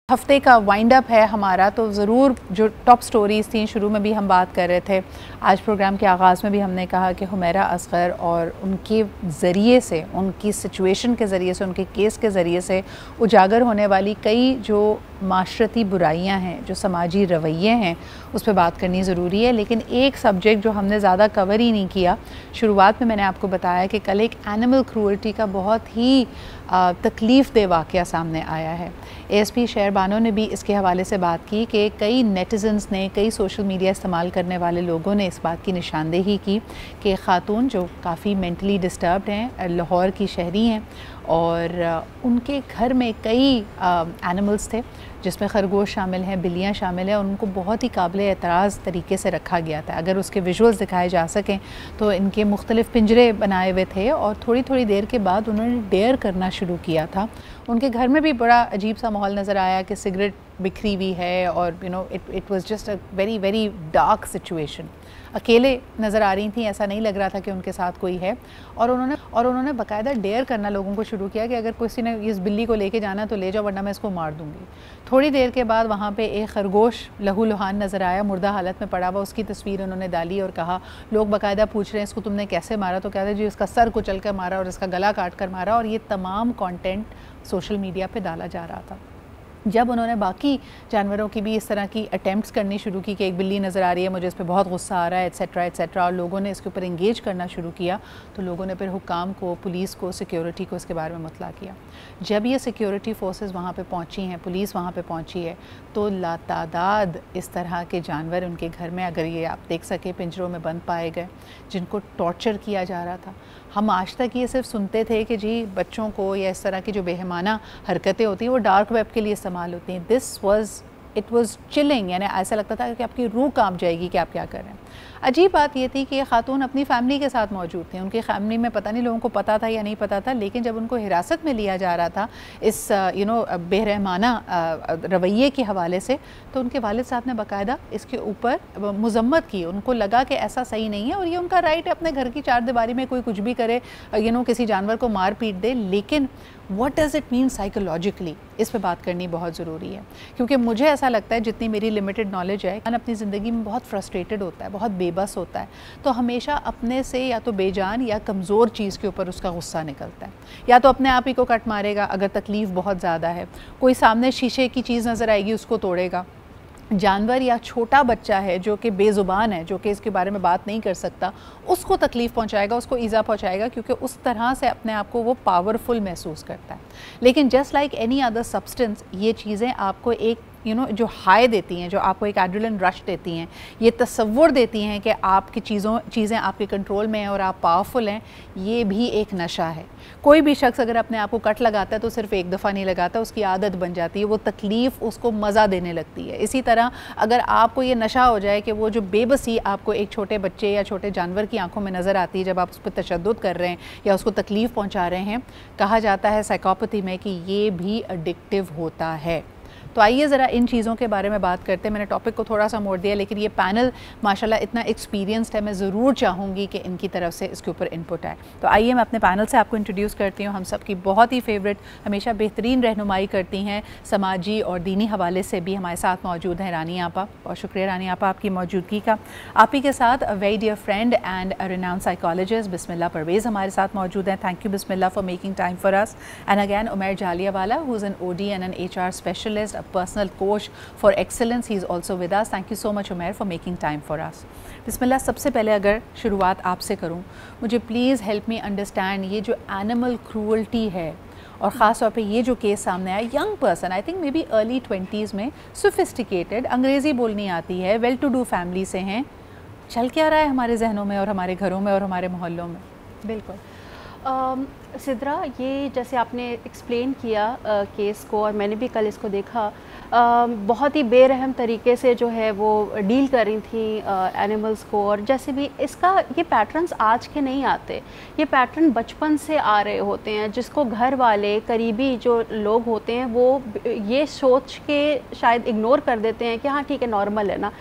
हफ्ते का wind up है हमारा, तो ज़रूर जो टॉप स्टोरीज़ थी शुरू में भी हम बात कर रहे थे, आज प्रोग्राम के आगाज़ में भी हमने कहा कि हुमैरा असगर और उनके ज़रिए से, उनकी सिचुएशन के ज़रिए से, उनके केस के ज़रिए से उजागर होने वाली कई जो माशरती बुराइयां हैं, जो समाजी रवैये हैं, उस पर बात करनी ज़रूरी है। लेकिन एक सब्जेक्ट जो हमने ज़्यादा कवर ही नहीं किया, शुरुआत में मैंने आपको बताया कि कल एक एनिमल क्रूअल्टी का बहुत ही तकलीफ़ दे वाक़या सामने आया है। एएसपी शहर बानो ने भी इसके हवाले से बात की कि कई नेटिजन्स ने, कई सोशल मीडिया इस्तेमाल करने वाले लोगों ने इस बात की निशानदेही की कि ख़ातून जो काफ़ी मेंटली डिस्टर्ब्ड हैं, लाहौर की शहरी हैं और उनके घर में कई एनिमल्स थे जिसमें खरगोश शामिल हैं, बिल्लियाँ शामिल हैं, और उनको बहुत ही काबिल एतराज़ तरीके से रखा गया था। अगर उसके विजुअल्स दिखाए जा सकें तो इनके मुख्तलिफ़ पिंजरे बनाए हुए थे और थोड़ी थोड़ी देर के बाद उन्होंने डेयर करना शुरू किया था। उनके घर में भी बड़ा अजीब सा माहौल नज़र आया कि सिगरेट बिखरी हुई है और it was just a very very dark situation. अकेले नज़र आ रही थी, ऐसा नहीं लग रहा था कि उनके साथ कोई है। और उन्होंने बाकायदा डेयर करना लोगों को शुरू किया कि अगर किसी ने इस बिल्ली को लेके जाना तो ले जाओ, वरना मैं इसको मार दूंगी। थोड़ी देर के बाद वहाँ पे एक खरगोश लहू लुहान नज़र आया, मुर्दा हालत में पड़ा हुआ, उसकी तस्वीर उन्होंने डाली और कहा, लोग बाकायदा पूछ रहे हैं इसको तुमने कैसे मारा, तो कहते जी इसका सर कुचल कर मारा और इसका गला काट कर मारा। और ये तमाम कंटेंट सोशल मीडिया पे डाला जा रहा था। जब उन्होंने बाकी जानवरों की भी इस तरह की अटैम्प्ट्स करनी शुरू की कि एक बिल्ली नज़र आ रही है, मुझे इस पर बहुत गुस्सा आ रहा है, एट्सेट्रा एट्सेट्रा, और लोगों ने इसके ऊपर इंगेज करना शुरू किया, तो लोगों ने फिर हुक्काम को, पुलिस को, सिक्योरिटी को इसके बारे में मतला किया। जब ये सिक्योरिटी फोर्सेस वहाँ पे पहुँची हैं, पुलिस वहाँ पे पहुँची है, तो लातादाद इस तरह के जानवर उनके घर में, अगर ये आप देख सके, पिंजरों में बंद पाए गए, जिनको टॉर्चर किया जा रहा था। हम आज तक ये सिर्फ सुनते थे कि जी बच्चों को या इस तरह की जो बेहमाना हरकतें होती हैं वो डार्क वेब के लिए इस्तेमाल होती हैं। इट वाज चिलिंग, यानी ऐसा लगता था कि आपकी रूह कांप जाएगी कि आप क्या कर रहे हैं। अजीब बात ये थी कि ये खातून अपनी फैमिली के साथ मौजूद थी। उनकी फैमिली में पता नहीं लोगों को पता था या नहीं पता था, लेकिन जब उनको हिरासत में लिया जा रहा था इस बेरहमाना रवैये के हवाले से, तो उनके वालिद साहब ने बाकायदा इसके ऊपर मजम्मत की। उनको लगा कि ऐसा सही नहीं है और ये उनका राइट है, अपने घर की चार दीवारी में कोई कुछ भी करे, किसी जानवर को मार पीट दे, लेकिन what does it mean psychologically, इस पे बात करनी बहुत ज़रूरी है। क्योंकि मुझे ऐसा लगता है, जितनी मेरी लिमिटेड नॉलेज है, इंसान अपनी ज़िंदगी में बहुत फ्रस्ट्रेटेड होता है, बहुत बेबस होता है, तो हमेशा अपने से या तो बेजान या कमज़ोर चीज़ के ऊपर उसका गुस्सा निकलता है। या तो अपने आप ही को कट मारेगा अगर तकलीफ़ बहुत ज़्यादा है, कोई सामने शीशे की चीज़ नज़र आएगी उसको तोड़ेगा। जानवर या छोटा बच्चा है जो कि बेज़ुबान है, जो कि इसके बारे में बात नहीं कर सकता, उसको तकलीफ़ पहुंचाएगा, उसको ईज़ा पहुंचाएगा, क्योंकि उस तरह से अपने आप को वो पावरफुल महसूस करता है। लेकिन just like any other substance, ये चीज़ें आपको एक जो हाई देती हैं, जो आपको एक एड्रेनलिन रश देती हैं, ये तसव्वुर देती हैं कि आपकी चीज़ें आपके कंट्रोल में हैं और आप पावरफुल हैं, ये भी एक नशा है। कोई भी शख्स अगर अपने आप को कट लगाता है तो सिर्फ एक दफ़ा नहीं लगाता, उसकी आदत बन जाती है, वो तकलीफ़ उसको मज़ा देने लगती है। इसी तरह अगर आपको ये नशा हो जाए कि वो जो बेबसी आपको एक छोटे बच्चे या छोटे जानवर की आंखों में नज़र आती है जब आप उस पर तशद्दुद कर रहे हैं या उसको तकलीफ़ पहुँचा रहे हैं, कहा जाता है साइकोपैथी में कि ये भी एडिक्टिव होता है। तो आइए ज़रा इन चीज़ों के बारे में बात करते हैं। मैंने टॉपिक को थोड़ा सा मोड़ दिया, लेकिन ये पैनल माशाल्लाह इतना एक्सपीरियंस्ड है, मैं ज़रूर चाहूँगी कि इनकी तरफ से इसके ऊपर इनपुट आए। तो आइए मैं अपने पैनल से आपको इंट्रोड्यूस करती हूँ। हम सब की बहुत ही फेवरेट, हमेशा बेहतरीन रहनुमाई करती हैं, समाजी और दीनी हवाले से भी हमारे साथ मौजूद हैं रानी आपा। और शुक्रिया रानी आपा आपकी मौजूदगी का। आप ही के साथ a very dear friend and a renowned psychologist Bismillah Parvez हमारे साथ मौजूद हैं। Thank you Bismillah for making time for us. And again Umair Jaliawala, who is an OD and an HR specialist, a personal coach for excellence. He is also with us. Thank you so much Umair for making time for us. बिस्मिल्लाह, सबसे पहले अगर शुरुआत आपसे करूं, मुझे please help me understand ये जो animal cruelty है और ख़ास तौर पे ये जो केस सामने आया, young person, I think may be early 20s में, सोफिस्टिकेटेड, अंग्रेज़ी बोलनी आती है, वेल टू डू फैमिली से हैं, चल क्या रहा है हमारे जहनों में और हमारे घरों में और हमारे मोहल्लों में? बिल्कुल सिद्रा, ये जैसे आपने एक्सप्लेन किया केस को, और मैंने भी कल इसको देखा, बहुत ही बेरहम तरीके से जो है वो डील कर रही थी एनिमल्स को। और जैसे भी इसका ये पैटर्न्स आज के नहीं आते, ये पैटर्न बचपन से आ रहे होते हैं, जिसको घर वाले, करीबी जो लोग होते हैं, वो ये सोच के शायद इग्नोर कर देते हैं कि हाँ ठीक है, नॉर्मल है ना,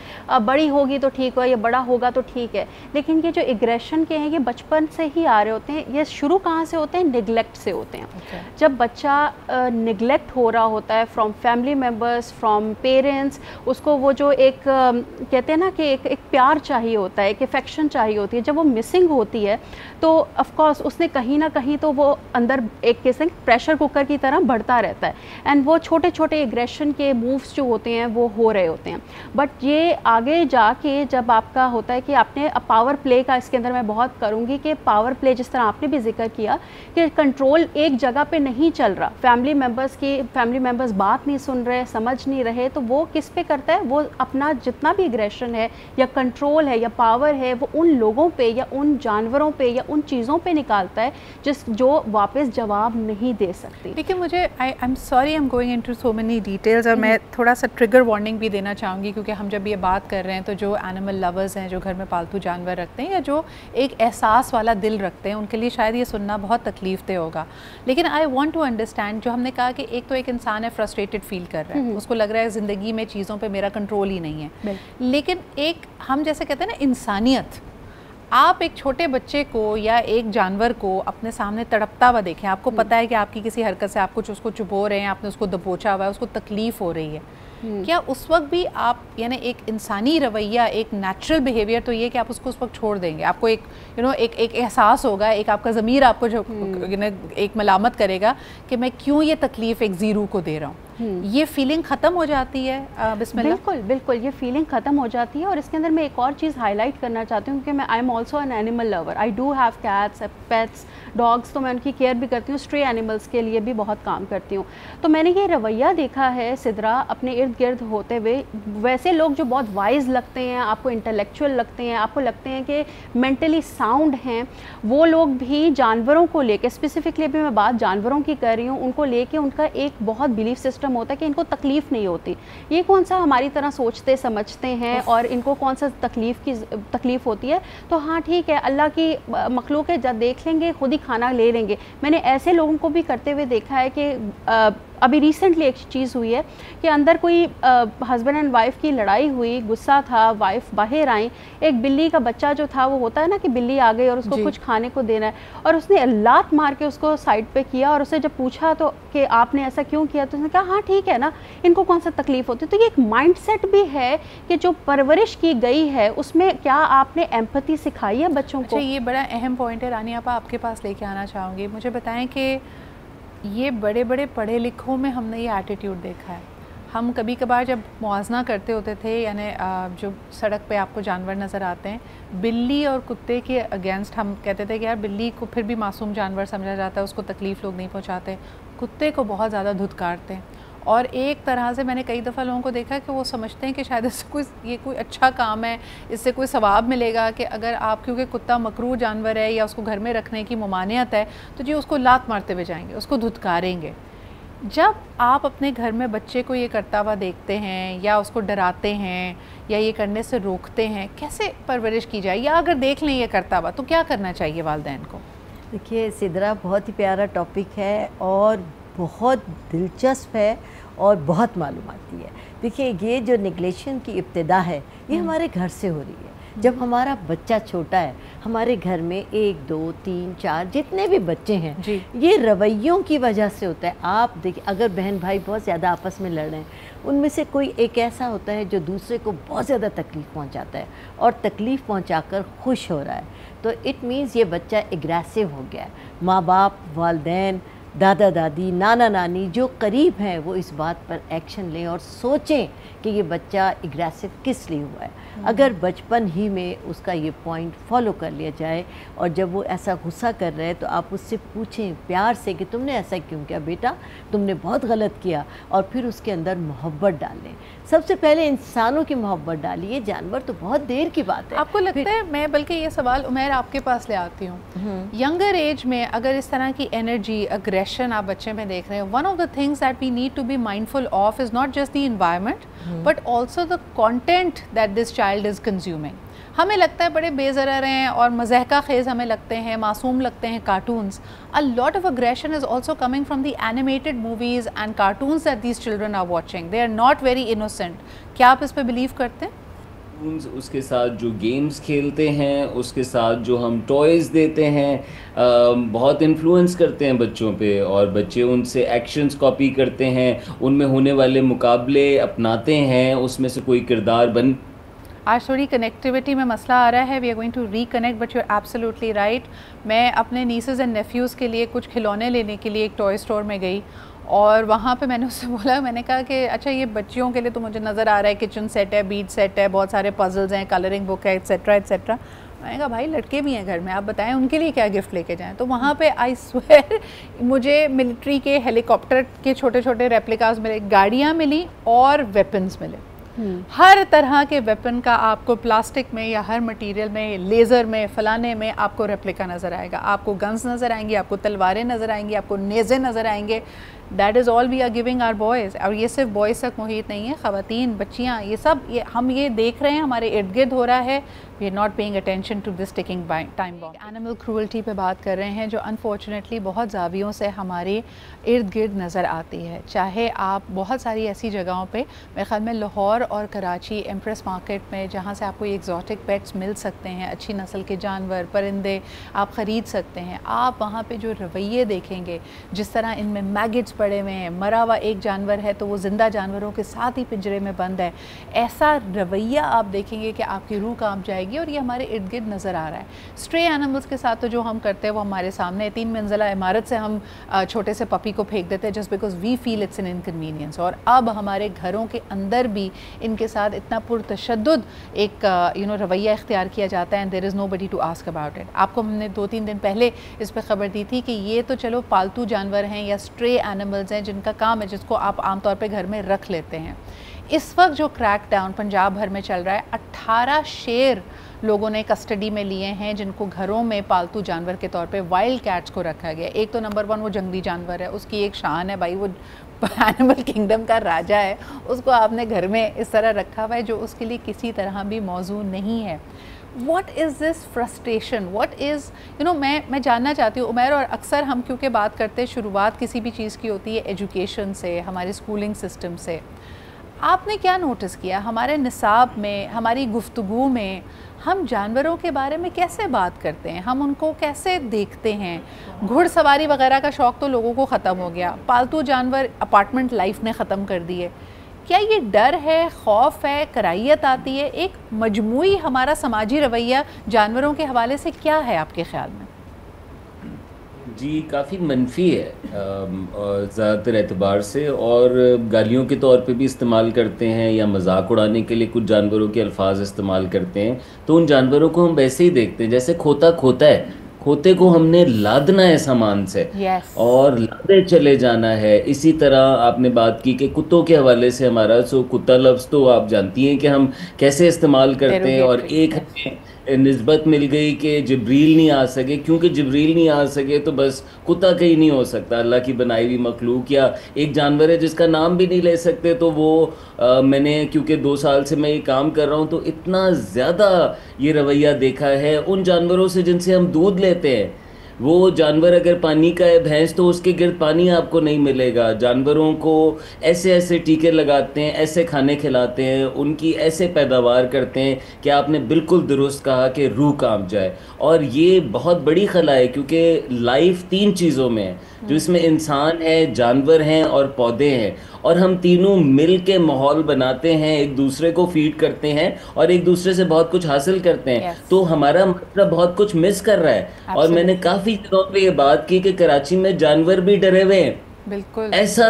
बड़ी होगी तो ठीक है, या बड़ा होगा तो ठीक है। लेकिन ये जो एग्रेशन के हैं, ये बचपन से ही आ रहे होते हैं। ये शुरू कहाँ से होते हैं? होते हैं निगलेक्ट से होते हैं। जब बच्चा निगलेक्ट हो रहा होता है from family members, from parents, उसको वो जो एक कहते हैं ना कि एक प्यार चाहिए होता है, एक अफेक्शन चाहिए होती है, जब वो मिसिंग होती है तो ऑफ कोर्स उसने कहीं ना कहीं तो वो अंदर एक कैसे प्रेशर कुकर की तरह बढ़ता रहता है, एंड वो छोटे छोटे एग्रेशन के मूव्स जो होते हैं वो हो रहे होते हैं। बट ये आगे जाके जब आपका होता है कि आपने पावर प्ले का, इसके अंदर मैं बहुत करूँगी कि पावर प्ले जिस तरह आपने भी जिक्र किया कि कंट्रोल एक जगह पे नहीं चल रहा, फैमिली मेम्बर्स बात नहीं सुन रहे, समझ नहीं रहे, तो वो किस पे करता है, वो अपना जितना भी एग्रेशन है या कंट्रोल है या पावर है वो उन लोगों पे या उन जानवरों पे या उन चीज़ों पे निकालता है जो वापस जवाब नहीं दे सकती। देखिए मुझे I am sorry, I am going into so many details, और मैं थोड़ा सा ट्रिगर वार्निंग भी देना चाहूँगी, क्योंकि हम जब ये बात कर रहे हैं तो जो एनिमल लवर्स हैं, जो घर में पालतू जानवर रखते हैं या जो एक एहसास वाला दिल रखते हैं, उनके लिए शायद ये सुनना बहुत तकलीफदेह होगा। लेकिन आई वॉन्ट टू अंडरस्टैंड, जो हमने कहा कि एक तो एक इंसान है फ्रस्ट्रेटेड फील कर रहा है, उसको लग रहा है ज़िंदगी में चीज़ों पर मेरा कंट्रोल ही नहीं है, लेकिन एक हम जैसे कहते हैं ना इंसानियत, आप एक छोटे बच्चे को या एक जानवर को अपने सामने तड़पता हुआ देखें, आपको पता है कि आपकी किसी हरकत से आप कुछ उसको चुभो रहे हैं, आपने उसको दबोचा हुआ है, उसको तकलीफ़ हो रही है, क्या उस वक्त भी आप यानी एक इंसानी रवैया, एक नेचुरल बिहेवियर तो ये कि आप उसको उस वक्त छोड़ देंगे? आपको एक एक एहसास होगा, एक आपका ज़मीर आपको जो एक मलामत करेगा कि मैं क्यों ये तकलीफ़ एक ज़ीरू को दे रहा हूँ, ये फीलिंग ख़त्म हो जाती है? बिस्मिल्लाह। बिल्कुल बिल्कुल, ये फीलिंग ख़त्म हो जाती है। और इसके अंदर मैं एक और चीज़ हाईलाइट करना चाहती हूँ, क्योंकि मैं I am also an animal lover, I do have cats, pets, dogs, तो मैं उनकी केयर भी करती हूँ, स्ट्रे एनिमल्स के लिए भी बहुत काम करती हूँ। तो मैंने ये रवैया देखा है सिद्रा अपने इर्द गिर्द होते हुए, वैसे लोग जो बहुत वाइज लगते हैं, आपको इंटेलेक्चुअल लगते हैं, आपको लगते हैं कि मेंटली साउंड हैं, वो लोग भी जानवरों को लेके, स्पेसिफिकली अभी मैं बात जानवरों की कर रही हूँ, उनको लेके उनका एक बहुत बिलीफ सिस्टम होता है कि इनको तकलीफ़ नहीं होती, ये कौन सा हमारी तरह सोचते समझते हैं, और इनको कौन सा तकलीफ़ होती है, तो हाँ ठीक है, अल्लाह की मखलूक है, जब देख लेंगे खुद ही खाना ले लेंगे। मैंने ऐसे लोगों को भी करते हुए देखा है कि अभी रिसेंटली एक चीज़ हुई है कि अंदर कोई हस्बैंड एंड वाइफ की लड़ाई हुई, गुस्सा था, वाइफ बाहर आई, एक बिल्ली का बच्चा जो था, वो होता है ना कि बिल्ली आ गई और उसको कुछ खाने को देना है, और उसने लात मार के उसको साइड पे किया, और उससे जब पूछा तो कि आपने ऐसा क्यों किया, तो उसने कहा हाँ ठीक है ना, इनको कौन सा तकलीफ़ होती है। तो ये एक माइंडसेट भी है कि जो परवरिश की गई है उसमें क्या आपने एम्पैथी सिखाई है बच्चों को। ये बड़ा अहम पॉइंट है रानी आपा, आपके पास लेके आना चाहूँगी। मुझे बताएं कि ये बड़े बड़े पढ़े लिखों में हमने ये एटीट्यूड देखा है। हम कभी कभार जब मुआवजना करते होते थे, यानी जो सड़क पे आपको जानवर नज़र आते हैं, बिल्ली और कुत्ते के अगेंस्ट हम कहते थे कि यार बिल्ली को फिर भी मासूम जानवर समझा जाता है, उसको तकलीफ़ लोग नहीं पहुंचाते, कुत्ते को बहुत ज़्यादा धुतकारते हैं। और एक तरह से मैंने कई दफ़ा लोगों को देखा कि वो समझते हैं कि शायद इससे कोई अच्छा काम है, इससे कोई सवाब मिलेगा, कि अगर आप, क्योंकि कुत्ता मकरूह जानवर है या उसको घर में रखने की ममानियत है, तो जी उसको लात मारते हुए जाएंगे, उसको धुतकारेंगे। जब आप अपने घर में बच्चे को ये करता हुआ देखते हैं या उसको डराते हैं या ये करने से रोकते हैं, कैसे परवरिश की जाए, या अगर देख लें ये करता हुआ तो क्या करना चाहिए वालिदैन को? देखिए सिद्रा, बहुत ही प्यारा टॉपिक है और बहुत दिलचस्प है और बहुत मालूमाती है। देखिए ये जो निगलेशन की इब्तिदा है ये हमारे घर से हो रही है। जब हमारा बच्चा छोटा है, हमारे घर में 1, 2, 3, 4 जितने भी बच्चे हैं, ये रवैयों की वजह से होता है। आप देखिए, अगर बहन भाई बहुत ज़्यादा आपस में लड़ रहे हैं, उनमें से कोई एक ऐसा होता है जो दूसरे को बहुत ज़्यादा तकलीफ़ पहुंचाता है और तकलीफ़ पहुंचाकर खुश हो रहा है, तो इट मीन्स ये बच्चा एग्रेसिव हो गया है। माँ बाप, वालिदैन, दादा दादी, नाना नानी जो करीब हैं वो इस बात पर एक्शन लें और सोचें कि ये बच्चा एग्रेसिव किस लिए हुआ है। अगर बचपन ही में उसका ये पॉइंट फॉलो कर लिया जाए और जब वो ऐसा गुस्सा कर रहे हैं तो आप उससे पूछें प्यार से कि तुमने ऐसा क्यों किया बेटा, तुमने बहुत गलत किया, और फिर उसके अंदर मोहब्बत डालें। सबसे पहले इंसानों की मोहब्बत डालिए, जानवर तो बहुत देर की बात है। आपको लगता है, मैं बल्कि ये सवाल उमैर आपके पास ले आती हूँ, यंगर एज में अगर इस तरह की एनर्जी, अग्रेशन आप बच्चे में देख रहे हैं, one of the things that we need to be mindful of is not just the environment but also the content that this child is consuming. हमें लगता है बड़े बेज़रर हैं और मज़हका खेज़ हमें लगते हैं, मासूम लगते हैं cartoons. A lot of aggression is also coming from the animated movies and cartoons that these children are watching. They are not very innocent. क्या आप इस पर बिलीव करते हैं? उसके साथ जो गेम्स खेलते हैं, उसके साथ जो हम टॉयज़ देते हैं, बहुत इन्फ्लुएंस करते हैं बच्चों पे, और बच्चे उनसे एक्शंस कॉपी करते हैं, उनमें होने वाले मुकाबले अपनाते हैं, उसमें से कोई किरदार बन। आज थोड़ी कनेक्टिविटी में मसला आ रहा है, we are going to reconnect, but you are absolutely right. मैं अपने नीसेस एंड नेफ्यूज़ के लिए कुछ खिलौने लेने के लिए एक टॉय स्टोर में गई, और वहाँ पे मैंने उससे बोला, मैंने कहा कि अच्छा ये बच्चियों के लिए तो मुझे नज़र आ रहा है किचन सेट है, बीट सेट है, बहुत सारे पजल्स हैं, कलरिंग बुक है, एट्सेट्रा एट्सेट्रा। मैंने कहा भाई लड़के भी हैं घर में, आप बताएं उनके लिए क्या गिफ्ट लेके जाएं। तो वहाँ पे आई स्वेयर मुझे मिलिट्री के हेलीकॉप्टर के छोटे छोटे रेप्लिकास मिले, गाड़ियाँ मिली और वेपन्स मिले। हर तरह के वेपन का आपको प्लास्टिक में या हर मटेरियल में, लेज़र में, फलाने में आपको रेप्लिका नज़र आएगा, आपको गन्स नज़र आएंगी, आपको तलवारें नज़र आएंगी, आपको नेज़े नज़र आएंगे। That is all we are giving our boys. और ये सिर्फ बॉयज़ तक मुहित नहीं है, ख़वातीन, बच्चियाँ, ये सब हम ये देख रहे हैं, हमारे इर्द गिर्द हो रहा है। We are not paying attention to this ticking time bomb. Animal cruelty पे बात कर रहे हैं जो अनफॉर्चुनेटली बहुत जावियों से हमारे इर्द गिर्द नज़र आती है। चाहे आप बहुत सारी ऐसी जगहों पे, मेरे ख्याल में लाहौर और कराची एम्प्रेस मार्केट में, जहाँ से आपको एग्जॉटिक पेट्स मिल सकते हैं, अच्छी नस्ल के जानवर, परिंदे आप ख़रीद सकते हैं। आप वहाँ पे जो रवैये देखेंगे, जिस तरह इनमें मैगेट्स पड़े हुए हैं, मरा हुआ एक जानवर है तो वो ज़िंदा जानवरों के साथ ही पिंजरे में बंद है, ऐसा रवैया आप देखेंगे कि आपकी रूह कांप जाएगी। और ये हमारे इर्द गिर्द नज़र आ रहा है। स्ट्रे एनिमल्स के साथ तो जो हम करते हैं वो हमारे सामने, 3 मंजिला इमारत से हम छोटे से पपी को फेंक देते हैं just because we feel it's an inconvenience. और अब हमारे घरों के अंदर भी इनके साथ इतना पुरतशद्दुद एक रवैया इख्तियार किया जाता है, and there is nobody to ask about it. आपको हमने 2-3 दिन पहले इस पर ख़बर दी थी कि ये तो चलो पालतू जानवर हैं या स्ट्रे एनिमल्स हैं जिनका काम है, जिसको आप आमतौर पर घर में रख लेते हैं। इस वक्त जो क्रैक डाउन पंजाब भर में चल रहा है, 18 शेर लोगों ने कस्टडी में लिए हैं जिनको घरों में पालतू जानवर के तौर पे वाइल्ड कैट्स को रखा गया। एक तो नंबर 1 वो जंगली जानवर है, उसकी एक शान है भाई, वो एनिमल किंगडम का राजा है, उसको आपने घर में इस तरह रखा हुआ है जो उसके लिए किसी तरह भी मौजूद नहीं है। What is this frustration? What is मैं जानना चाहती हूँ उमैर, और अक्सर हम क्योंकि बात करते हैं, शुरुआत किसी भी चीज़ की होती है एजुकेशन से, हमारे स्कूलिंग सिस्टम से। आपने क्या नोटिस किया हमारे निसाब में, हमारी गुफ्तगू में, हम जानवरों के बारे में कैसे बात करते हैं, हम उनको कैसे देखते हैं? घुड़सवारी वगैरह का शौक़ तो लोगों को ख़त्म हो गया, पालतू जानवर अपार्टमेंट लाइफ ने ख़त्म कर दिए। क्या ये डर है, खौफ है, कराहियत आती है? एक मजमूई हमारा समाजी रवैया जानवरों के हवाले से क्या है आपके ख्याल में? जी काफ़ी मनफी है ज़्यादातर एतबार से, और गालियों के तौर पे भी इस्तेमाल करते हैं या मजाक उड़ाने के लिए कुछ जानवरों के अल्फाज इस्तेमाल करते हैं। तो उन जानवरों को हम वैसे ही देखते हैं जैसे खोता खोता है, खोते को हमने लादना है सामान से, और लादे चले जाना है। इसी तरह आपने बात की कि कुत्तों के हवाले से हमारा, सो कुत्ता लफ्ज़ तो आप जानती हैं कि हम कैसे इस्तेमाल करते हैं, और एक हमें निस्बत मिल गई कि जिब्रील नहीं आ सके, क्योंकि जिब्रील नहीं आ सके तो बस कुत्ता कहीं नहीं हो सकता, अल्लाह की बनाई हुई मखलूक। या एक जानवर है जिसका नाम भी नहीं ले सकते, तो वो मैंने क्योंकि 2 साल से मैं ये काम कर रहा हूँ तो इतना ज़्यादा ये रवैया देखा है उन जानवरों से जिनसे हम दूध लेते हैं। वो जानवर अगर पानी का है, भैंस, तो उसके गिर्द पानी आपको नहीं मिलेगा। जानवरों को ऐसे ऐसे टीके लगाते हैं, ऐसे खाने खिलाते हैं, उनकी ऐसे पैदावार करते हैं कि आपने बिल्कुल दुरुस्त कहा कि रूह कांप जाए। और ये बहुत बड़ी खला है क्योंकि लाइफ 3 चीज़ों में है, जो इसमें इंसान है, जानवर हैं और पौधे हैं, और हम तीनों मिल के माहौल बनाते हैं, एक दूसरे को फीड करते हैं और एक दूसरे से बहुत कुछ हासिल करते हैं। तो हमारा मतलब बहुत कुछ मिस कर रहा है। और मैंने काफ़ी जगहों पे ये बात की कि कराची में जानवर भी डरे हुए हैं, बिल्कुल ऐसा।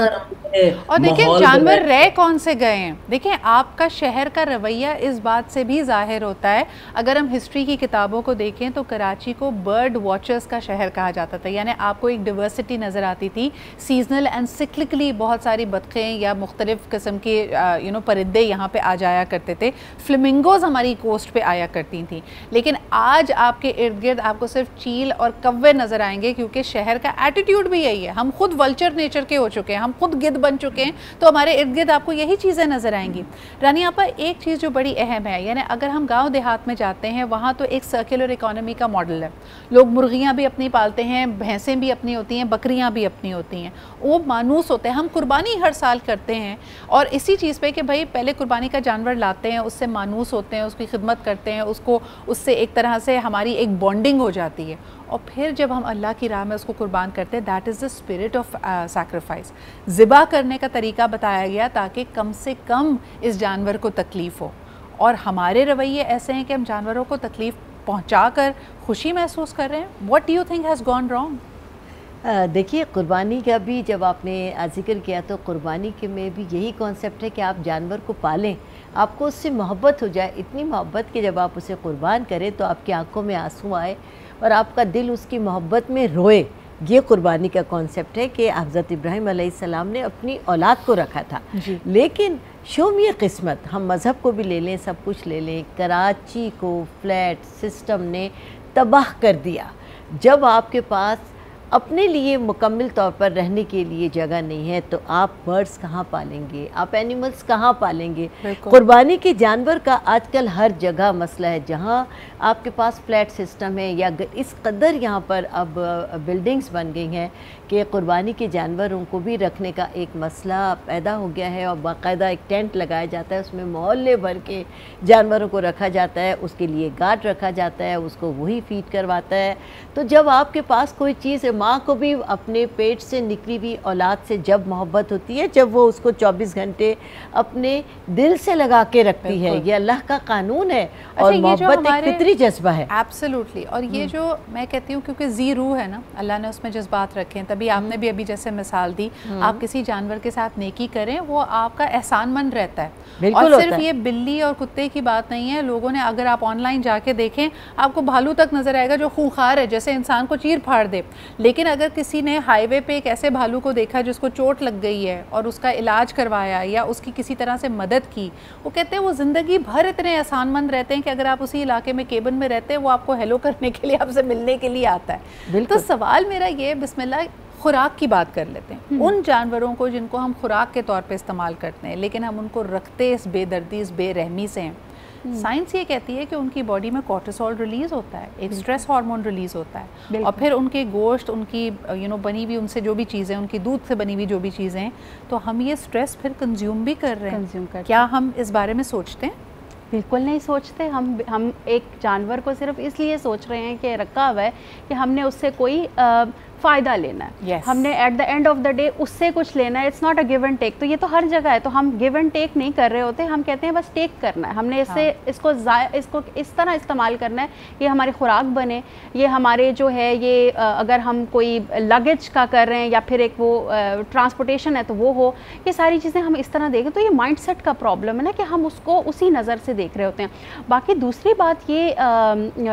और देखिए जानवर रह कौन से गए हैं, देखिए आपका शहर का रवैया इस बात से भी जाहिर होता है। अगर हम हिस्ट्री की किताबों को देखें तो कराची को बर्ड वॉचर्स का शहर कहा जाता था, यानी आपको एक डिवर्सिटी नज़र आती थी। सीजनल एंड सिक्लिकली बहुत सारी बतखें या मुख्तलिफ़ किस्म के परिंदे यहाँ पे आ जाया करते थे। फ्लेमिंगोज़ हमारी कोस्ट पे आया करती थी। लेकिन आज आपके इर्द गिर्द आपको सिर्फ चील और कव्वे नज़र आएंगे, क्योंकि शहर का एटीट्यूड भी यही है। हम खुद वल्चर नेचर के हो चुके हैं, हम खुद गिद्ध बन चुके हैं, तो हमारे इर्द गिर्द आपको यही चीज़ें नज़र आएंगी। रानी आपा, एक चीज़ जो बड़ी अहम है, यानी अगर हम गांव देहात में जाते हैं वहाँ तो एक सर्कुलर इकोनॉमी का मॉडल है, लोग मुर्गियाँ भी अपनी पालते हैं, भैंसें भी अपनी होती हैं, बकरियाँ भी अपनी होती हैं, वो मानूस होते हैं। हम कुर्बानी हर साल करते हैं और इसी चीज़ पे कि भाई पहले कुर्बानी का जानवर लाते हैं, उससे मानूस होते हैं, उसकी खिदमत करते हैं, उसको उससे एक तरह से हमारी एक बॉन्डिंग हो जाती है, और फिर जब हम अल्लाह की राह में उसको कुर्बान करते हैं, that is the spirit of sacrifice. ज़िबा करने का तरीका बताया गया ताकि कम से कम इस जानवर को तकलीफ़ हो, और हमारे रवैये ऐसे हैं कि हम जानवरों को तकलीफ़ पहुँचा कर खुशी महसूस कर रहे हैं। What do you think has gone wrong? देखिए, कुर्बानी का भी जब आपने जिक्र किया तो कुर्बानी के में भी यही कॉन्सेप्ट है कि आप जानवर को पालें, आपको उससे मोहब्बत हो जाए, इतनी मोहब्बत कि जब आप उसे कुर्बान करें तो आपकी आंखों में आंसू आए और आपका दिल उसकी मोहब्बत में रोए। ये कुर्बानी का कॉन्सेप्ट है कि हज़रत इब्राहीम अलैहिस्सलाम ने अपनी औलाद को रखा था। लेकिन शोम ये किस्मत, हम मज़हब को भी ले लें, सब कुछ ले लें, कराची को फ्लैट सिस्टम ने तबाह कर दिया। जब आपके पास अपने लिए मुकम्मल तौर पर रहने के लिए जगह नहीं है तो आप बर्ड्स कहाँ पालेंगे, आप एनिमल्स कहाँ पालेंगे? कुर्बानी के जानवर का आजकल हर जगह मसला है। जहाँ आपके पास फ्लैट सिस्टम है या इस कदर यहाँ पर अब बिल्डिंग्स बन गई हैं कि कुर्बानी के जानवरों को भी रखने का एक मसला पैदा हो गया है और बाकायदा एक टेंट लगाया जाता है, उसमें मोहल्ले भर के जानवरों को रखा जाता है, उसके लिए गार्ड रखा जाता है, उसको वही फीड करवाता है। तो जब आपके पास कोई चीज़, माँ को भी अपने पेट से निकली हुई औलाद से जब मोहब्बत होती है, जब वो उसको 24 घंटे अपने दिल से लगा के रखती है, ये अल्लाह का कानून है और मोहब्बत एक फितरी जज्बा है। एब्सोल्युटली। और ये जो मैं कहती हूँ, क्योंकि जी रूह है ना, अल्लाह ने उसमें जज्बात रखे हैं, तभी आपने भी अभी जैसे मिसाल दी, आप किसी जानवर के साथ नेकी करें, वो आपका एहसानमंद रहता है। और सिर्फ ये बिल्ली और कुत्ते की बात नहीं है, लोगों ने, अगर आप ऑनलाइन जाके देखें, आपको भालू तक नजर आएगा जो खूंखार है, जैसे इंसान को चीर फाड़ दे। लेकिन अगर किसी ने हाईवे पे एक ऐसे भालू को देखा जिसको चोट लग गई है और उसका इलाज करवाया या उसकी किसी तरह से मदद की, वो कहते हैं वो ज़िंदगी भर इतने एहसानमंद रहते हैं कि अगर आप उसी इलाके में केबिन में रहते हैं, वो आपको हेलो करने के लिए, आपसे मिलने के लिए आता है। तो सवाल मेरा ये, बिस्मिल्लाह, खुराक की बात कर लेते हैं। उन जानवरों को जिनको हम खुराक के तौर पे इस्तेमाल करते हैं, लेकिन हम उनको रखते इस बेदर्दी, इस बेरहमी से हैं। साइंस ये कहती है कि उनकी बॉडी में कोर्टिसोल रिलीज़ होता है, एक स्ट्रेस हार्मोन रिलीज़ होता है, और फिर उनके गोश्त, उनकी बनी हुई, उनसे जो भी चीज़ें, उनकी दूध से बनी हुई जो भी चीज़ें हैं, तो हम ये स्ट्रेस फिर कंज्यूम भी कर रहे हैं। क्या हम इस बारे में सोचते हैं? बिल्कुल नहीं सोचते। हम एक जानवर को सिर्फ इसलिए सोच रहे हैं कि रखा हुआ है कि हमने उससे कोई फ़ायदा लेना है, हमने at the end of the day उससे कुछ लेना है। It's not a give and take. तो ये तो हर जगह है, तो हम गिव एंड टेक नहीं कर रहे होते, हम कहते हैं बस टेक करना है, हमने इससे इसको इस तरह इस्तेमाल करना है, ये हमारी खुराक बने, ये हमारे जो है ये अगर हम कोई लगेज का कर रहे हैं या फिर एक वो ट्रांसपोर्टेशन है तो वो हो, ये सारी चीज़ें हम इस तरह देखें। तो ये माइंडसेट का प्रॉब्लम है ना कि हम उसको उसी नज़र से देख रहे होते हैं। बाकी दूसरी बात ये,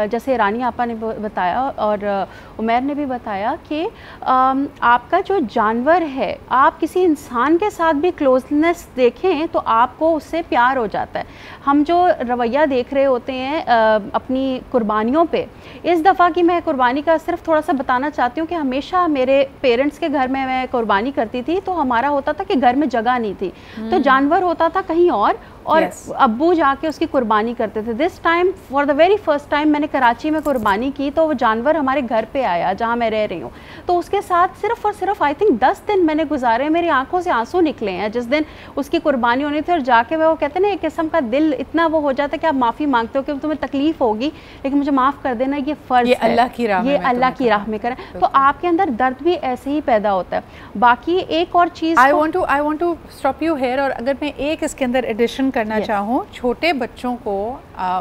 जैसे रानी आपा ने बताया और उमैर ने भी बताया कि आपका जो जानवर है, आप किसी इंसान के साथ भी क्लोजनेस देखें तो आपको उससे प्यार हो जाता है। हम जो रवैया देख रहे होते हैं अपनी कुर्बानियों पे, इस दफ़ा की मैं कुर्बानी का सिर्फ थोड़ा सा बताना चाहती हूँ कि हमेशा मेरे पेरेंट्स के घर में मैं कुर्बानी करती थी तो हमारा होता था कि घर में जगह नहीं थी, तो जानवर होता था कहीं और अब्बू जाके उसकी कुर्बानी करते थे। This time for the very first time मैंने कराची में कुर्बानी की, तो वो जानवर हमारे घर पे आया जहाँ मैं रह रही हूँ, तो उसके साथ सिर्फ और सिर्फ आई थिंक 10 दिन मैंने गुजारे, मेरी आंखों से आंसू निकले हैं जिस दिन उसकी कुर्बानी होनी थी। और जाके वो कहते हैं ना, एक किस्म का दिल इतना वो हो जाता है कि आप माफ़ी मांगते हो कि तुम्हें तकलीफ होगी लेकिन मुझे माफ़ कर देना, ये फ़र्ज़ है, अल्लाह की राह में, ये अल्लाह की राह में करें। तो आपके अंदर दर्द भी ऐसे ही पैदा होता है। बाकी एक और चीज़, I want to stop you here, और अगर मैं एक इसके अंदर एडिशन करना चाहूँ, छोटे बच्चों को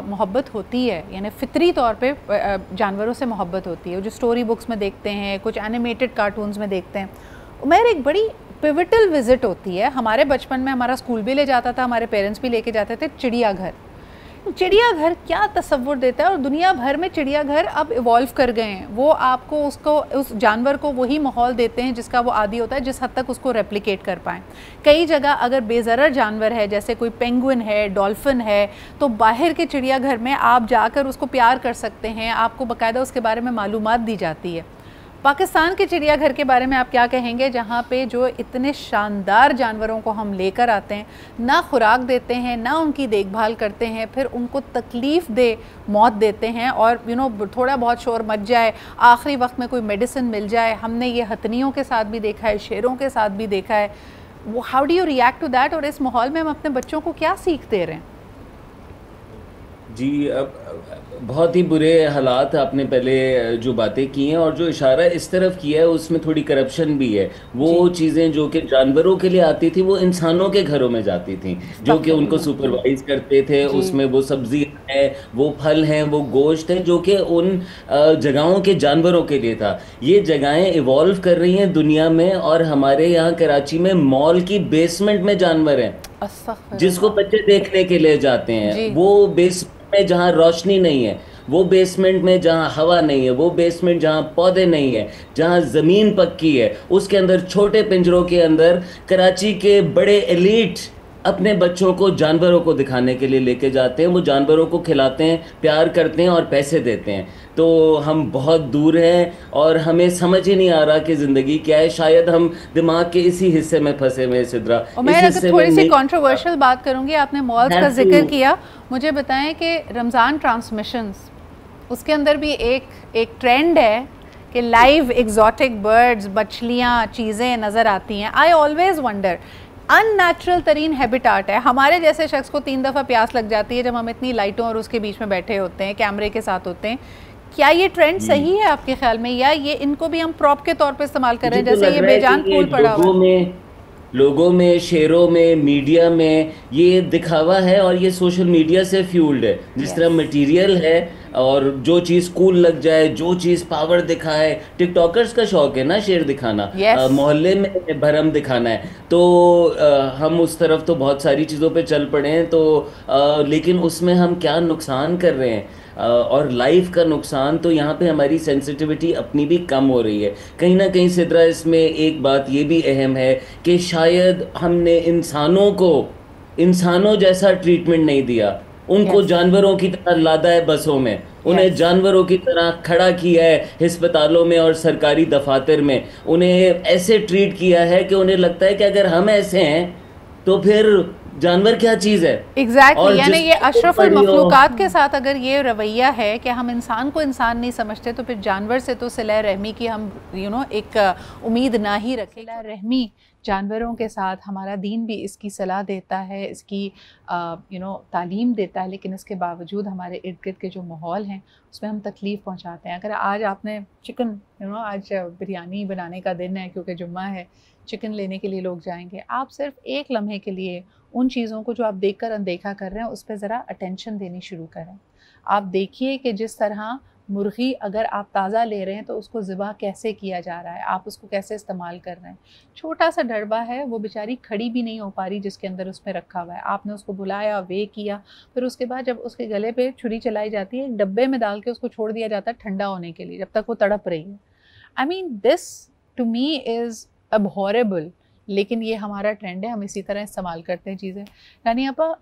मोहब्बत होती है, यानी फितरी तौर पे जानवरों से मोहब्बत होती है, जो स्टोरी बुक्स में देखते हैं, कुछ एनिमेटेड कार्टून्स में देखते हैं। मेरे एक बड़ी पिवटल विजिट होती है, हमारे बचपन में हमारा स्कूल भी ले जाता था, हमारे पेरेंट्स भी लेके जाते थे, चिड़ियाघर। चिड़ियाघर क्या तस्वुर देता है, और दुनिया भर में चिड़ियाघर अब इवॉल्व कर गए हैं। वो आपको उस जानवर को वही माहौल देते हैं जिसका वो आदी होता है, जिस हद तक उसको रेप्लिकेट कर पाएँ। कई जगह अगर बेज़रर जानवर है, जैसे कोई पेंगुइन है, डॉल्फिन है, तो बाहर के चिड़ियाघर में आप जाकर उसको प्यार कर सकते हैं, आपको बाकायदा उसके बारे में मालूमात दी जाती है। पाकिस्तान के चिड़ियाघर के बारे में आप क्या कहेंगे, जहाँ पे जो इतने शानदार जानवरों को हम लेकर आते हैं, ना खुराक देते हैं, ना उनकी देखभाल करते हैं, फिर उनको तकलीफ़ दे मौत देते हैं, और थोड़ा बहुत शोर मच जाए, आखिरी वक्त में कोई मेडिसिन मिल जाए। हमने ये हथनियों के साथ भी देखा है, शेरों के साथ भी देखा है। वो how do you react to that, और इस माहौल में हम अपने बच्चों को क्या सीख दे रहे हैं? जी, अब बहुत ही बुरे हालात आपने पहले जो बातें की हैं और जो इशारा इस तरफ किया है उसमें थोड़ी करप्शन भी है। वो चीज़ें जो कि जानवरों के लिए आती थी वो इंसानों के घरों में जाती थी, जो कि उनको सुपरवाइज करते थे। उसमें वो सब्जी है, वो फल हैं, वो गोश्त है, जो कि उन जगहों के जानवरों के लिए था। ये जगहें इवॉल्व कर रही हैं दुनिया में, और हमारे यहाँ कराची में मॉल की बेसमेंट में जानवर हैं जिसको बच्चे देखने के लिए जाते हैं। वो बेसमेंट में जहाँ रोशनी नहीं है, वो बेसमेंट में जहाँ हवा नहीं है, वो बेसमेंट जहाँ पौधे नहीं है, जहाँ ज़मीन पक्की है, उसके अंदर छोटे पिंजरों के अंदर कराची के बड़े एलीट अपने बच्चों को जानवरों को दिखाने के लिए लेके जाते हैं। वो जानवरों को खिलाते हैं, प्यार करते हैं और पैसे देते हैं। तो हम बहुत दूर हैं और हमें समझ ही नहीं आ रहा कि ज़िंदगी क्या है। शायद हम दिमाग के इसी हिस्से में फंसे हुए। सिद्रा, मैं थोड़ी सी कंट्रोवर्शियल बात करूंगी। आपने मॉल्स का जिक्र किया, मुझे बताएं कि रमज़ान ट्रांसमिशंस, उसके अंदर भी एक ट्रेंड है कि लाइव एग्जॉटिक बर्ड्स, मछलियाँ, चीज़ें नज़र आती हैं। आई ऑलवेज़ वंडर, अननेचुरल तरीन हैबिटाट है। हमारे जैसे शख्स को 3 दफ़ा प्यास लग जाती है जब हम इतनी लाइटों और उसके बीच में बैठे होते हैं, कैमरे के साथ होते हैं। क्या ये ट्रेंड सही है आपके ख्याल में, या ये इनको भी हम प्रॉप के तौर पे इस्तेमाल कर रहे हैं, जैसे ये बेजान फूल पड़ा हुआ है? लोगों में, शेरों में, मीडिया में ये दिखावा है और ये सोशल मीडिया से फ्यूल्ड है। जिस तरह मटेरियल है और जो चीज़ कूल लग जाए, जो चीज़ पावर दिखाए, टिकटॉकर्स का शौक है ना शेर दिखाना, मोहल्ले में भरम दिखाना है। तो हम उस तरफ तो बहुत सारी चीज़ों पे चल पड़े हैं। तो लेकिन उसमें हम क्या नुकसान कर रहे हैं, और लाइफ का नुकसान। तो यहाँ पे हमारी सेंसिटिविटी अपनी भी कम हो रही है कहीं ना कहीं। सिद्रा, इसमें एक बात ये भी अहम है कि शायद हमने इंसानों जैसा ट्रीटमेंट नहीं दिया। उनको जानवरों की तरह लादा है बसों में, उन्हें जानवरों की तरह खड़ा किया है अस्पतालों में और सरकारी दफातर में। उन्हें ऐसे ट्रीट किया है कि उन्हें लगता है कि अगर हम ऐसे हैं तो फिर जानवर क्या चीज़ है। एग्जैक्टली, यानी ये अशरफुल मखलूकात के साथ अगर ये रवैया है कि हम इंसान को इंसान नहीं समझते, तो फिर जानवर से तो सिला रहमी की हम एक उम्मीद ना ही रखें। सिला रहमी जानवरों के साथ हमारा दीन भी इसकी सलाह देता है, इसकी तालीम देता है, लेकिन इसके बावजूद हमारे इर्द गिर्द के जो माहौल हैं उसमें हम तकलीफ़ पहुंचाते हैं। अगर आज आपने चिकन आज बिरयानी बनाने का दिन है क्योंकि जुम्मा है, चिकन लेने के लिए लोग जाएंगे, आप सिर्फ एक लम्हे के लिए उन चीज़ों को जो आप देखकर अनदेखा कर रहे हैं उस पर ज़रा अटेंशन देनी शुरू करें। आप देखिए कि जिस तरह मुर्गी अगर आप ताज़ा ले रहे हैं तो उसको ज़िबा कैसे किया जा रहा है, आप उसको कैसे इस्तेमाल कर रहे हैं। छोटा सा डरबा है, वो बेचारी खड़ी भी नहीं हो पा रही जिसके अंदर उसमें रखा हुआ है। आपने उसको बुलाया, वे किया, फिर उसके बाद जब उसके गले पे छुरी चलाई जाती है, डब्बे में डाल के उसको छोड़ दिया जाता है ठंडा होने के लिए, जब तक वो तड़प रही है। I mean this to me is अबहॉरेबल, लेकिन ये हमारा ट्रेंड है, हम इसी तरह इस्तेमाल करते हैं चीज़ें। रानी आपा,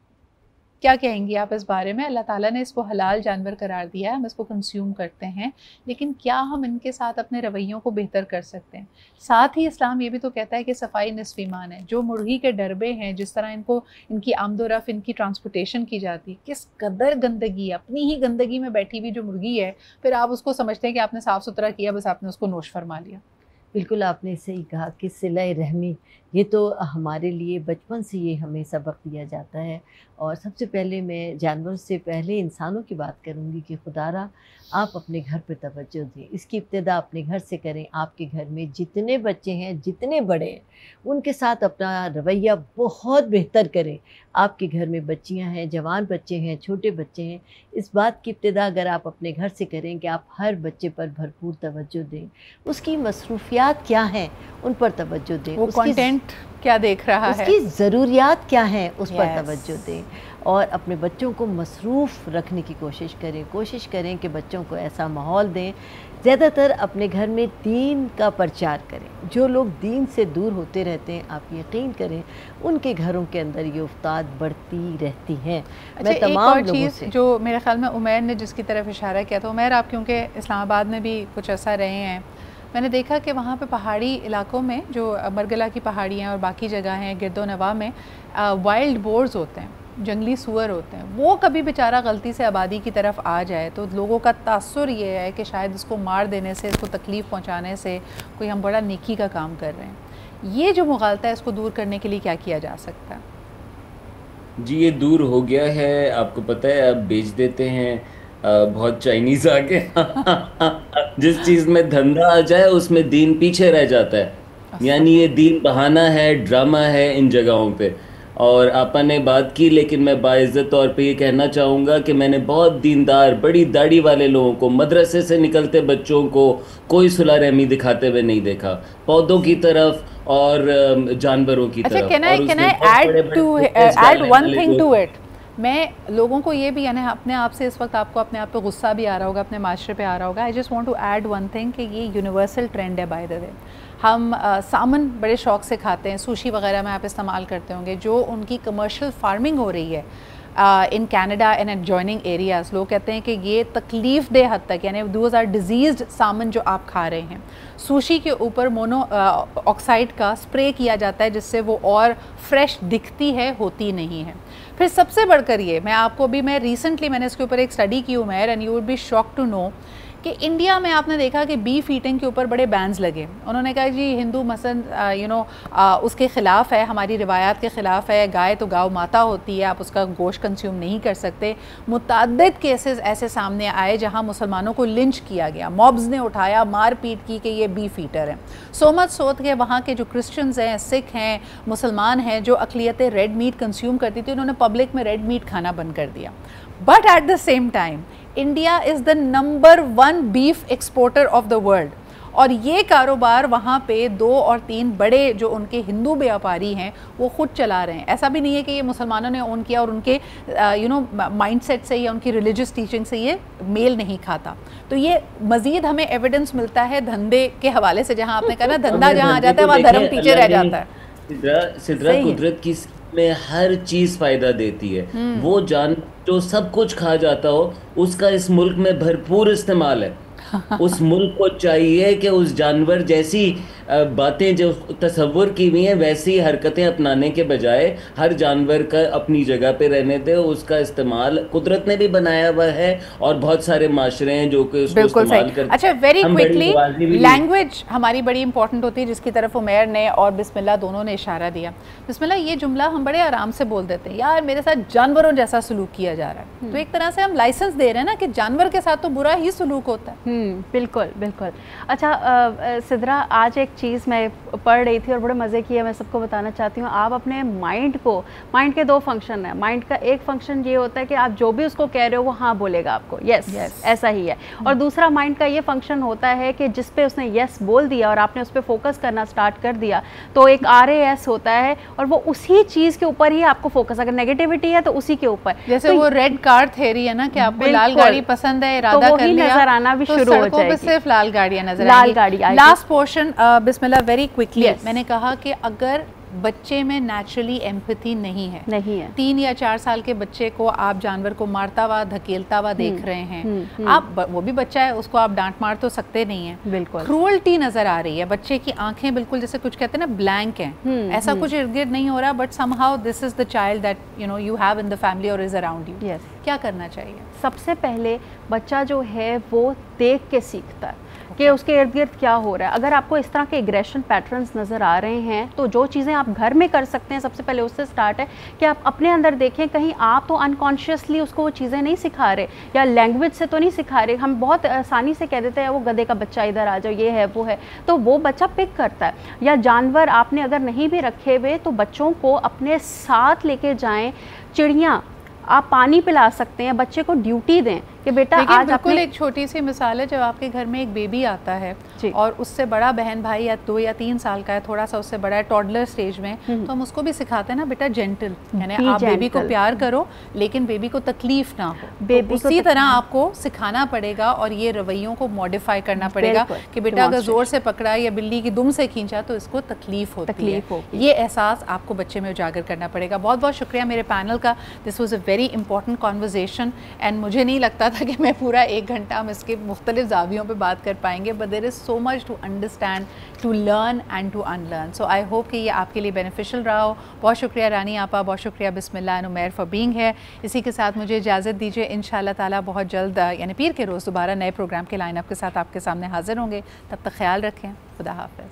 क्या कहेंगी आप इस बारे में? अल्लाह ताला ने इसको हलाल जानवर करार दिया है, हम इसको कंज्यूम करते हैं, लेकिन क्या हम इनके साथ अपने रवैयों को बेहतर कर सकते हैं? साथ ही इस्लाम ये भी तो कहता है कि सफाई निस्फ़ ईमान है। जो मुर्गी के डरबे हैं, जिस तरह इनकी आमदोरफ़, इनकी ट्रांसपोर्टेशन की जाती है, किस कदर गंदगी, अपनी ही गंदगी में बैठी हुई जो मुर्गी है, फिर आप उसको समझते हैं कि आपने साफ़ सुथरा किया, बस आपने उसको नोश फरमा लिया। बिल्कुल आपने सही कहा कि सिलाई रहमी, ये तो हमारे लिए बचपन से ये हमें सबक दिया जाता है। और सबसे पहले मैं जानवरों से पहले इंसानों की बात करूँगी कि खुदारा आप अपने घर पर तवज्जो दें। इसकी इब्तिदा अपने घर से करें। आपके घर में जितने बच्चे हैं, जितने बड़े हैं, उनके साथ अपना रवैया बहुत बेहतर करें। आपके घर में बच्चियां हैं, जवान बच्चे हैं, छोटे बच्चे हैं, इस बात की इब्तिदा अगर आप अपने घर से करें कि आप हर बच्चे पर भरपूर तवज्जो दें। उसकी मसरूफियात क्या हैं उन पर तवज्जो दें, वो कंटेंट क्या देख रहा है, उसकी ज़रूरियात क्या हैं उस पर तवज्जो दें, और अपने बच्चों को मसरूफ़ रखने की कोशिश करें कि बच्चों को ऐसा माहौल दें। ज़्यादातर अपने घर में दीन का प्रचार करें। जो लोग दीन से दूर होते रहते हैं, आप यकीन करें उनके घरों के अंदर ये उफ्ताद बढ़ती रहती हैं। अच्छा, मैं तमाम एक और चीज़ जो मेरे ख्याल में उमैर ने जिसकी तरफ इशारा किया था, उमैर आप क्योंकि इस्लामाबाद में भी कुछ ऐसा रहे हैं, मैंने देखा कि वहाँ पे पहाड़ी इलाकों में जो मरगला की पहाड़ियाँ और बाकी जगह हैं गिरदो नवा में वाइल्ड बोर्स होते हैं, जंगली सूअर होते हैं। वो कभी बेचारा गलती से आबादी की तरफ आ जाए तो लोगों का तासुर ये है कि शायद इसको मार देने से, इसको तकलीफ़ पहुँचाने से कोई हम बड़ा नेकी का काम कर रहे हैं। ये जो मुगालता है इसको दूर करने के लिए क्या किया जा सकता है? जी ये दूर हो गया है, आपको पता है अब बेच देते हैं बहुत चाइनीज आके जिस चीज में धंधा आ जाए उसमें दीन पीछे रह जाता है। यानी ये दीन बहाना है, ड्रामा है इन जगहों पे। और आपा ने बात की, लेकिन मैं बाइज्जत तौर पे ये कहना चाहूँगा कि मैंने बहुत दीनदार बड़ी दाढ़ी वाले लोगों को, मदरसे से निकलते बच्चों को कोई सुलह रहमी दिखाते हुए नहीं देखा, पौधों की तरफ और जानवरों की तरफ। Can I add one thing to it? मैं लोगों को ये भी, यानी अपने आप से इस वक्त आपको अपने आप पे गुस्सा भी आ रहा होगा, अपने माशरे पे आ रहा होगा। I just want to add one thing कि ये यूनिवर्सल ट्रेंड है बाय द वे। हम सामन बड़े शौक़ से खाते हैं, सुशी वगैरह में आप इस्तेमाल करते होंगे। जो उनकी कमर्शियल फार्मिंग हो रही है in Canada and adjoining areas, लोग कहते हैं कि ये तकलीफ़ दे हद तक, यानी दोज़ आर डिजीज़्ड सामन जो आप खा रहे हैं। सुशी के ऊपर मोनो ऑक्साइड का स्प्रे किया जाता है जिससे वो और फ्रेश दिखती है, होती नहीं है। फिर सबसे बढ़कर ये, मैं रिसेंटली मैंने इसके ऊपर एक स्टडी की Umair, and you would be shocked to know कि इंडिया में आपने देखा कि बीफ ईटिंग के ऊपर बड़े बैन्स लगे। उन्होंने कहा जी हिंदू मसलन उसके ख़िलाफ़ है, हमारी रिवायात के ख़िलाफ़ है, गाय तो गाँव माता होती है, आप उसका गोश्त कंज्यूम नहीं कर सकते। मुतअद्दिद केसेस ऐसे सामने आए जहाँ मुसलमानों को लिंच किया गया, मॉब्स ने उठाया, मार पीट की कि ये बीफ ईटर हैं। सो मच सोच के वहाँ के जो क्रिश्चियंस हैं, सिख हैं, मुसलमान हैं, जो अक़लियतें रेड मीट कंज्यूम करती थी, उन्होंने पब्लिक में रेड मीट खाना बंद कर दिया। But at the same time India is the number 1 beef exporter of the world, और ये कारोबार वहाँ पे 2 और 3 बड़े जो उनके हिंदू व्यापारी हैं वो ख़ुद चला रहे हैं। ऐसा भी नहीं है कि ये मुसलमानों ने ओन किया और उनके माइंडसेट से या उनकी रिलीजियस टीचिंग से ये मेल नहीं खाता। तो ये मज़ीद हमें एविडेंस मिलता है धंधे के हवाले से, जहाँ आपने कहा ना धंधा जहाँ आ जाता है वहाँ धर्म पीछे रह जाता है। सिद्रा कुदरत की में हर चीज फायदा देती है। वो जान जो सब कुछ खा जाता हो उसका इस मुल्क में भरपूर इस्तेमाल है। उस मुल्क को चाहिए कि उस जानवर जैसी बातें जो तसव्वुर की हुई हैं वैसी हरकतें अपनाने के बजाय हर जानवर का अपनी जगह पे रहने दे। उसका इस्तेमाल कुदरत ने भी बनाया हुआ है और बहुत सारे माशरे हैं जो कि उसको इस्तेमाल करते हैं। अच्छा, वेरी क्विकली, लैंग्वेज हमारी बड़ी इंपॉर्टेंट होती है जिसकी तरफ उमैर ने और बिस्मिल्लाह दोनों ने इशारा दिया। बिस्मिल्लाह ये जुमला हम बड़े आराम से बोल देते हैं, यार मेरे साथ जानवरों जैसा सलूक किया जा रहा है। तो एक तरह से हम लाइसेंस दे रहे हैं ना कि जानवर के साथ तो बुरा ही सलूक होता है। बिल्कुल बिल्कुल। अच्छा सिद्रा, आज एक चीज़ मैं पढ़ रही थी और बड़े मज़े की है, मैं सबको बताना चाहती हूँ। आप अपने माइंड के 2 फंक्शन है। माइंड का एक फंक्शन ये होता है कि आप जो भी उसको कह रहे हो वो हाँ बोलेगा आपको, यस ऐसा ही है। और दूसरा माइंड का ये फंक्शन होता है कि जिस पे उसने यस बोल दिया और आपने उस पर फोकस करना स्टार्ट कर दिया तो एक RAS होता है और वो उसी चीज़ के ऊपर ही आपको फोकस, अगर नेगेटिविटी है तो उसी के ऊपर। जैसे तो वो रेड कार थ्योरी है ना कि आपको लाल गाड़ी पसंद है, इरादा कर लिया, नजर आना भी शुरू हो जाएगी। सिर्फ लाल गाड़ियां नजर लाल गाड़ी। लास्ट पोर्शन बिस्मिल्लाह, वेरी क्विकली। मैंने कहा कि अगर बच्चे में नेचुरली एम्पैथी नहीं है 3 या 4 साल के बच्चे को आप जानवर को मारता हुआ धकेलता हुआ देख रहे हैं, आप वो भी बच्चा है, उसको आप डांट मार तो सकते नहीं है। बिल्कुल क्रूअल्टी नजर आ रही है, बच्चे की आंखें बिल्कुल जैसे कुछ कहते हैं ना ब्लैंक हैं, ऐसा कुछ इर्द गिर्द नहीं हो रहा, but somehow this is the child that you have in the family और इज अराउंड यू। क्या करना चाहिए? सबसे पहले बच्चा जो है वो देख के सीखता है कि उसके इर्द गिर्द क्या हो रहा है। अगर आपको इस तरह के एग्रेशन पैटर्न्स नज़र आ रहे हैं तो जो चीज़ें आप घर में कर सकते हैं, सबसे पहले उससे स्टार्ट है कि आप अपने अंदर देखें कहीं आप तो अनकॉन्शियसली उसको वो चीज़ें नहीं सिखा रहे या लैंग्वेज से तो नहीं सिखा रहे। हम बहुत आसानी से कह देते हैं वो गधे का बच्चा इधर आ जाओ, ये है वो है, तो वो बच्चा पिक करता है। या जानवर आपने अगर नहीं भी रखे हुए तो बच्चों को अपने साथ लेके जाएं। चिड़ियाँ आप पानी पिला सकते हैं, बच्चे को ड्यूटी दें कि बेटा आज बिल्कुल एक छोटी सी मिसाल है, जब आपके घर में एक बेबी आता है और उससे बड़ा बहन भाई या 2 या 3 साल का है, थोड़ा सा उससे बड़ा है, टॉडलर स्टेज में, तो हम उसको भी सिखाते हैं ना बेटा जेंटल, यानी आप बेबी को प्यार करो लेकिन बेबी को तकलीफ ना हो। बेबी उसी तरह आपको सिखाना पड़ेगा और ये रवैयों को मॉडिफाई करना पड़ेगा कि बेटा अगर जोर से पकड़ा या बिल्ली की दुम से खींचा तो इसको तकलीफ होती है। ये एहसास आपको बच्चे में उजागर करना पड़ेगा। बहुत बहुत शुक्रिया मेरे पैनल का। This was a very important conversation and मुझे नहीं लगता था कि मैं पूरा 1 घंटा हम इसके मुख्तलिफ ज़ावियों पे बात कर पाएंगे, but there is so much to understand, to learn and to unlearn. So I hope कि ये आपके लिए बेनिफिशियल रहा हो। बहुत शुक्रिया रानी आपा, बहुत शुक्रिया बिस्मिल्लाह एंड उमैर फॉर बीइंग है। इसी के साथ मुझे इजाज़त दीजिए। इंशाअल्लाह ताला बहुत जल्द यानी पीर के रोज़ दोबारा नए प्रोग्राम के लाइनअप के साथ आपके सामने हाज़िर होंगे। तब तक ख्याल रखें। खुदा हाफ़िज़।